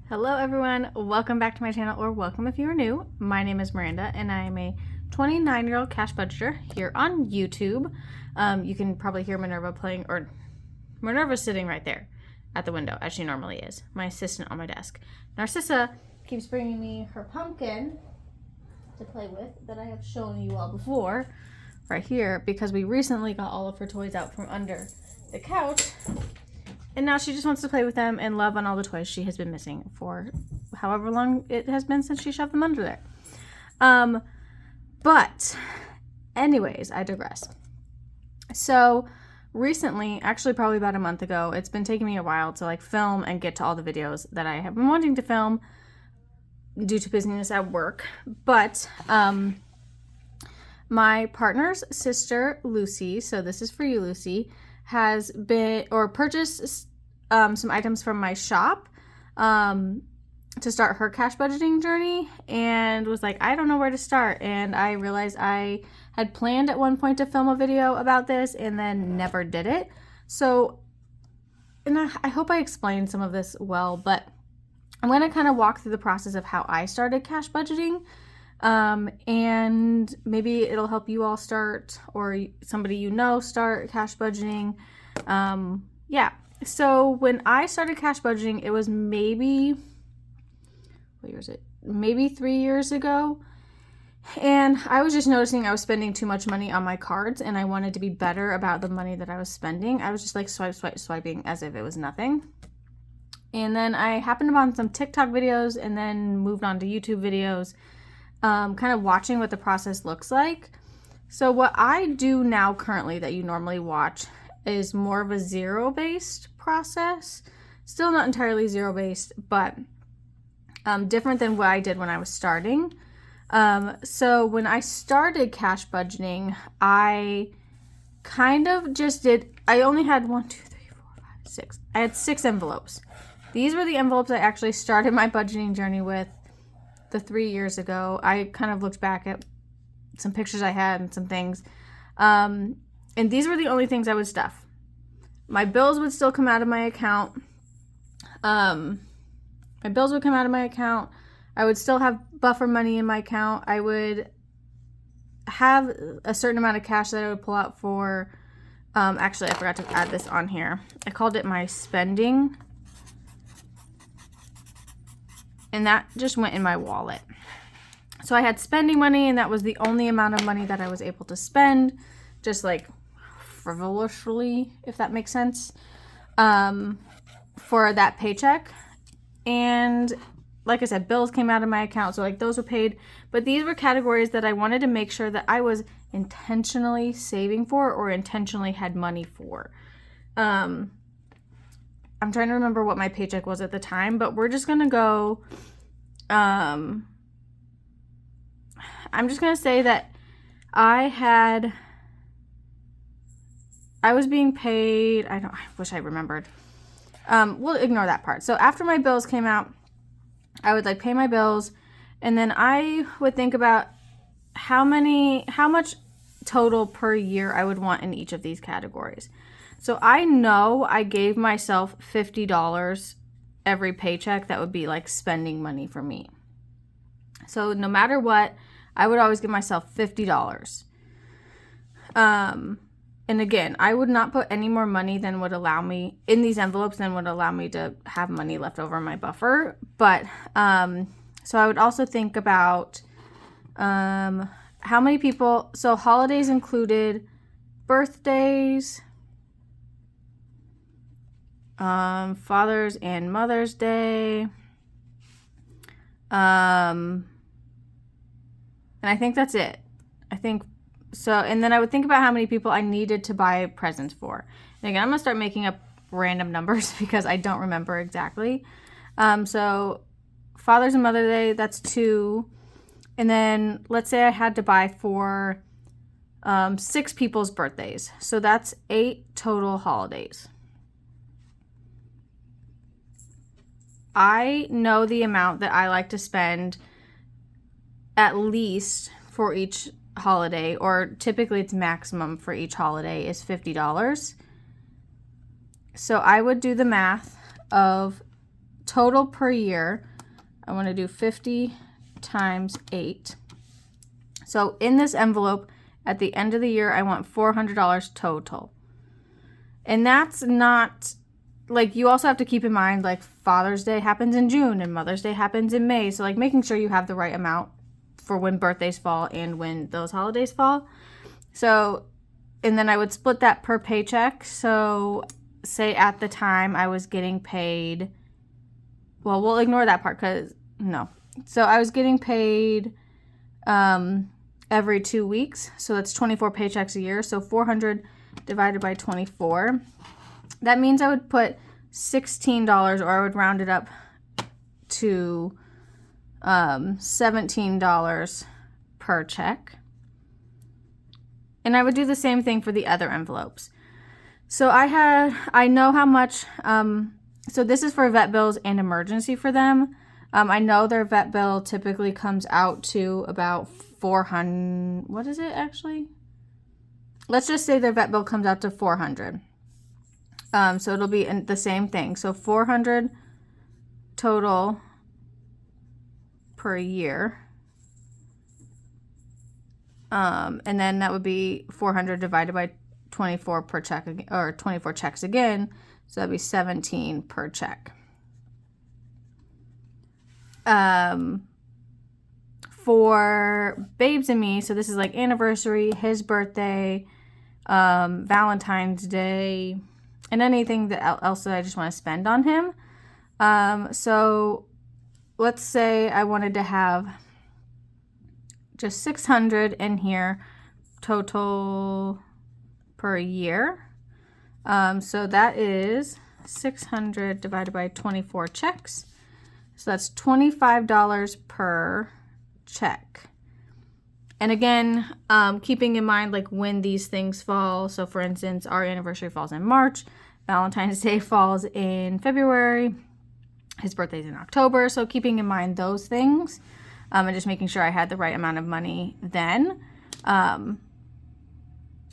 Hello everyone, welcome back to my channel, or welcome if you are new. My name is Miranda and I am a 29-year-old cash budgeter here on YouTube. You can probably hear Minerva playing, or Minerva's sitting right there at the window as she normally is, my assistant on my desk. Narcissa keeps bringing me her pumpkin to play with that I have shown you all before right here, because we recently got all of her toys out from under the couch. And now she just wants to play with them and love on all the toys she has been missing for however long it has been since she shoved them under there. But anyways, I digress. So recently, actually probably about a month ago, it's been taking me a while to film and get to all the videos that I have been wanting to film due to busyness at work. But my partner's sister, Lucy, so this is for you, Lucy, has purchased some items from my shop to start her cash budgeting journey, and was like, I don't know where to start. And I realized I had planned at one point to film a video about this and then never did it. So, and I hope I explained some of this well, but I'm going to kind of walk through the process of how I started cash budgeting. And maybe it'll help you all start, or somebody you know start cash budgeting. Yeah. So when I started cash budgeting, it was maybe, what year is it? Maybe 3 years ago. And I was just noticing I was spending too much money on my cards, and I wanted to be better about the money that I was spending. I was just swiping as if it was nothing. And then I happened upon some TikTok videos and then moved on to YouTube videos. Kind of watching what the process looks like. So what I do now currently that you normally watch is more of a zero-based process. Still not entirely zero-based, but different than what I did when I was starting. So when I started cash budgeting, I kind of just I only had 1, 2, 3, 4, 5, 6. I had 6 envelopes. These were the envelopes I actually started my budgeting journey with. 3 years ago. I kind of looked back at some pictures I had and some things. And these were the only things I would stuff. My bills would still come out of my account. My bills would come out of my account. I would still have buffer money in my account. I would have a certain amount of cash that I would pull out for, actually I forgot to add this on here. I called it my spending. And that just went in my wallet. So I had spending money, and that was the only amount of money that I was able to spend, just frivolously, if that makes sense, for that paycheck. And like I said, bills came out of my account, so those were paid. But these were categories that I wanted to make sure that I was intentionally saving for, or intentionally had money for. I'm trying to remember what my paycheck was at the time, but we're just going to go, I'm just going to say that I was being paid, I wish I remembered. We'll ignore that part. So after my bills came out, I would pay my bills, and then I would think about how much total per year I would want in each of these categories. So I know I gave myself $50 every paycheck that would be spending money for me. So no matter what, I would always give myself $50. And again, I would not put any more money than would allow me in these envelopes than would allow me to have money left over in my buffer. But so I would also think about how many people, so holidays included, birthdays, Father's and Mother's Day, and I think that's it. I think so. And then I would think about how many people I needed to buy presents for. And again, I'm gonna start making up random numbers because I don't remember exactly. So Father's and Mother's Day, that's 2. And then let's say I had to buy for 6 people's birthdays, so that's 8 total holidays. I know the amount that I like to spend at least for each holiday, or typically it's maximum for each holiday is $50. So I would do the math of total per year, I want to do 50 times 8. So in this envelope, at the end of the year, I want $400 total. And that's not, like, you also have to keep in mind, like, Father's Day happens in June and Mother's Day happens in May. So, like, making sure you have the right amount for when birthdays fall and when those holidays fall. So, and then I would split that per paycheck. So, say at the time I was getting paid, well, we'll ignore that part because, no. So, I was getting paid every 2 weeks. So, that's 24 paychecks a year. So, 400 divided by 24. That means I would put $16, or I would round it up to $17 per check. And I would do the same thing for the other envelopes. So I know how much, so this is for vet bills and emergency for them. I know their vet bill typically comes out to about 400, what is it actually? Let's just say their vet bill comes out to 400. So it'll be the same thing. So 400 total per year. And then that would be 400 divided by 24 per check, or 24 checks again. So that'd be 17 per check. For Babes and Me, so this is like anniversary, his birthday, Valentine's Day, and anything else that I just want to spend on him. So let's say I wanted to have just 600 in here total per year. So that is 600 divided by 24 checks. So that's $25 per check. And again, keeping in mind like when these things fall. So for instance, our anniversary falls in March, Valentine's Day falls in February, his birthday's in October. So keeping in mind those things, and just making sure I had the right amount of money then.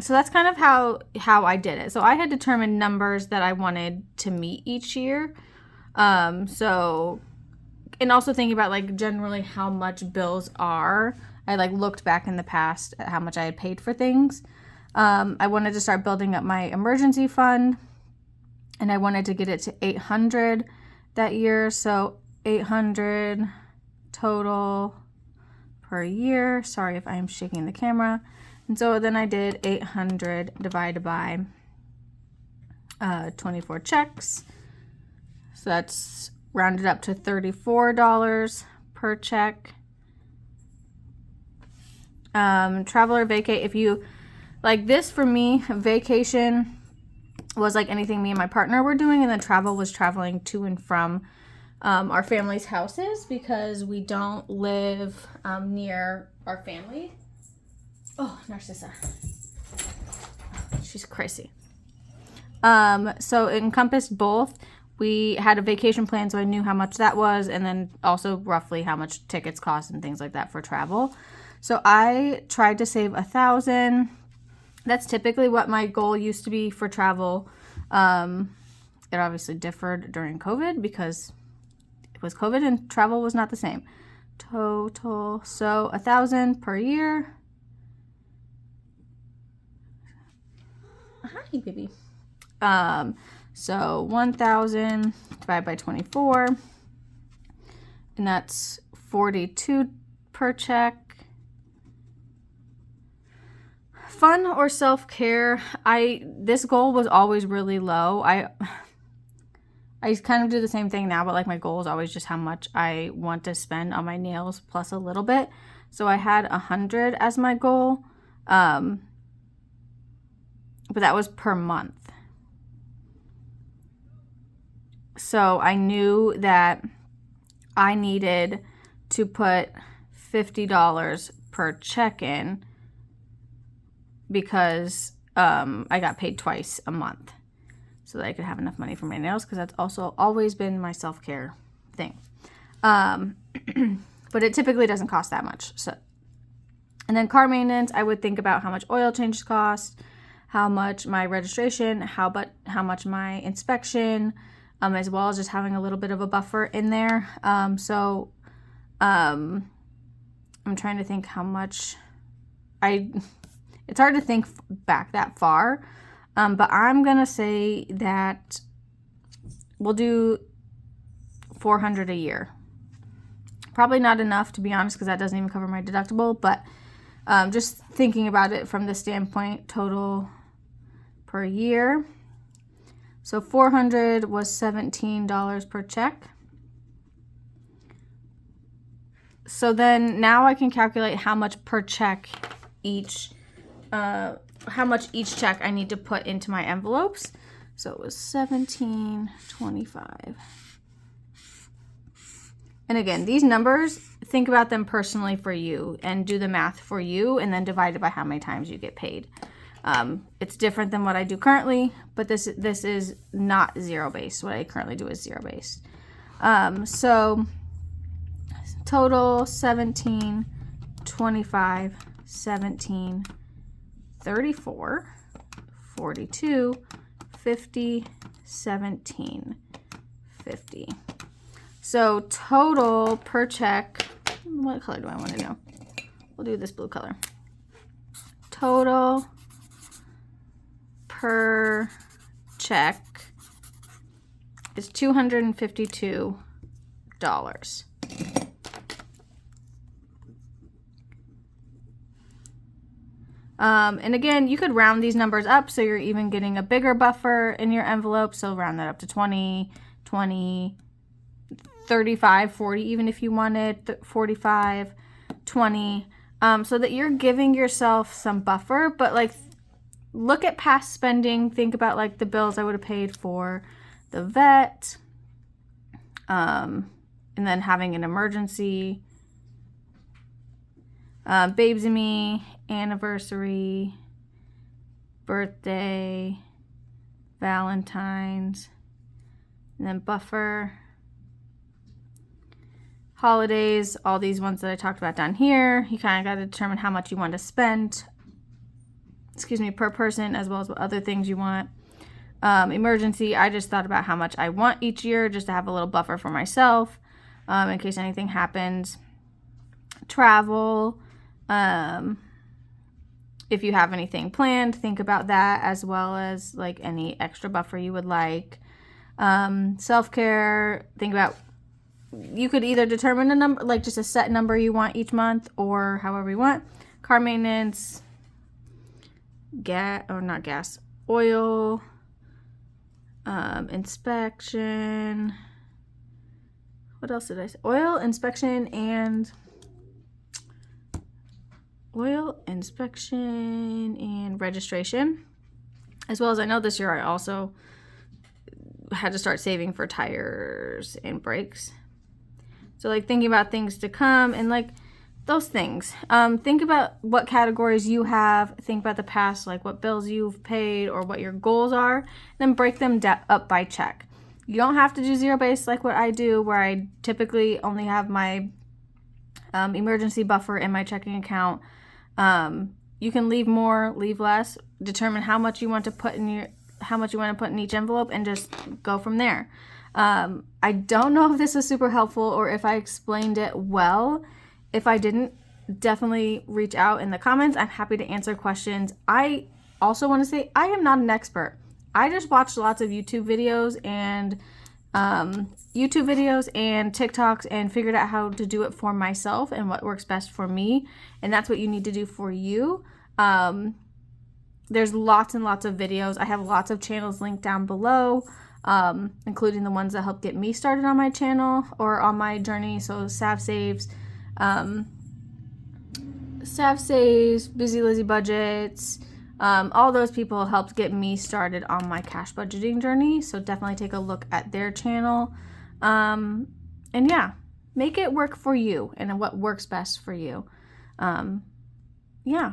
So that's kind of how I did it. So I had determined numbers that I wanted to meet each year. So, and also thinking about like generally how much bills are. I like looked back in the past at how much I had paid for things. I wanted to start building up my emergency fund, and I wanted to get it to 800 that year. So 800 total per year. Sorry if I am shaking the camera. And so then I did 800 divided by 24 checks. So that's rounded up to $34 per check. Travel or vacate, if you like this, for me, vacation was like anything me and my partner were doing, and then travel was traveling to and from our family's houses because we don't live near our family. Oh, Narcissa. She's crazy. So it encompassed both. We had a vacation plan, so I knew how much that was, and then also roughly how much tickets cost and things like that for travel. So I tried to save $1,000. That's typically what my goal used to be for travel. It obviously differed during COVID because it was COVID and travel was not the same. Total, so $1,000 per year. Hi, baby. So 1,000 divided by 24, and that's 42 per check. Fun or self-care, this goal was always really low. I kind of do the same thing now, but like my goal is always just how much I want to spend on my nails plus a little bit. So I had 100 as my goal, but that was per month. So I knew that I needed to put $50 per check in because I got paid twice a month so that I could have enough money for my nails, because that's also always been my self-care thing. But it typically doesn't cost that much. So, and then car maintenance, I would think about how much oil changes cost, how much my registration, how much my inspection, as well as just having a little bit of a buffer in there. I'm trying to think how much it's hard to think back that far, but I'm gonna say that we'll do $400 a year. Probably not enough, to be honest, because that doesn't even cover my deductible, but just thinking about it from the standpoint total per year. So 400 was $17 per check. So then now I can calculate how much per check how much each check I need to put into my envelopes. So it was $17.25. And again, these numbers, think about them personally for you and do the math for you and then divide it by how many times you get paid. It's different than what I do currently, but this is not zero-based. What I currently do is zero-based. So total 17, 25, 17, 34, 42, 50, 17, 50. So total per check, what color do I want to do? We'll do this blue color. Total per check is $252. And again, you could round these numbers up so you're even getting a bigger buffer in your envelope. So round that up to 20, 20, 35, 40, even if you wanted 45, 20, so that you're giving yourself some buffer. But like, look at past spending. Think about like the bills I would have paid for the vet, and then having an emergency, Babes and Me, anniversary, birthday, Valentine's, and then buffer, holidays, all these ones that I talked about down here. You kind of got to determine how much you want to spend, per person, as well as what other things you want. Emergency, I just thought about how much I want each year just to have a little buffer for myself in case anything happens. Travel, if you have anything planned, think about that, as well as like any extra buffer you would like. Self-care, think about, you could either determine a number, like just a set number you want each month, or however you want. Car maintenance, oil, inspection. What else did I say? Oil, inspection, and registration. As well as, I know this year I also had to start saving for tires and brakes. So like thinking about things to come and like those things. Think about what categories you have. Think about the past, like what bills you've paid or what your goals are. Then break them up by check. You don't have to do zero-based like what I do, where I typically only have my emergency buffer in my checking account. You can leave more, leave less. Determine how much you want to put in each envelope, and just go from there. I don't know if this was super helpful or if I explained it well. If I didn't, definitely reach out in the comments. I'm happy to answer questions. I also want to say I am not an expert. I just watched lots of YouTube videos and TikToks and figured out how to do it for myself and what works best for me. And that's what you need to do for you. There's lots and lots of videos. I have lots of channels linked down below, including the ones that help get me started on my channel or on my journey. So SavSaves, Busy Lizzy Budgets, all those people helped get me started on my cash budgeting journey. So definitely take a look at their channel. And yeah, make it work for you and what works best for you. Yeah.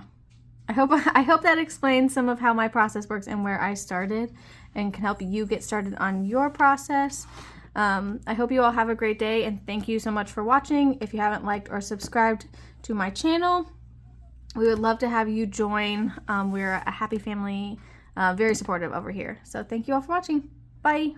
I hope that explains some of how my process works and where I started, and can help you get started on your process. I hope you all have a great day, and thank you so much for watching. If you haven't liked or subscribed to my channel, we would love to have you join. We're a happy family, very supportive over here. So thank you all for watching. Bye.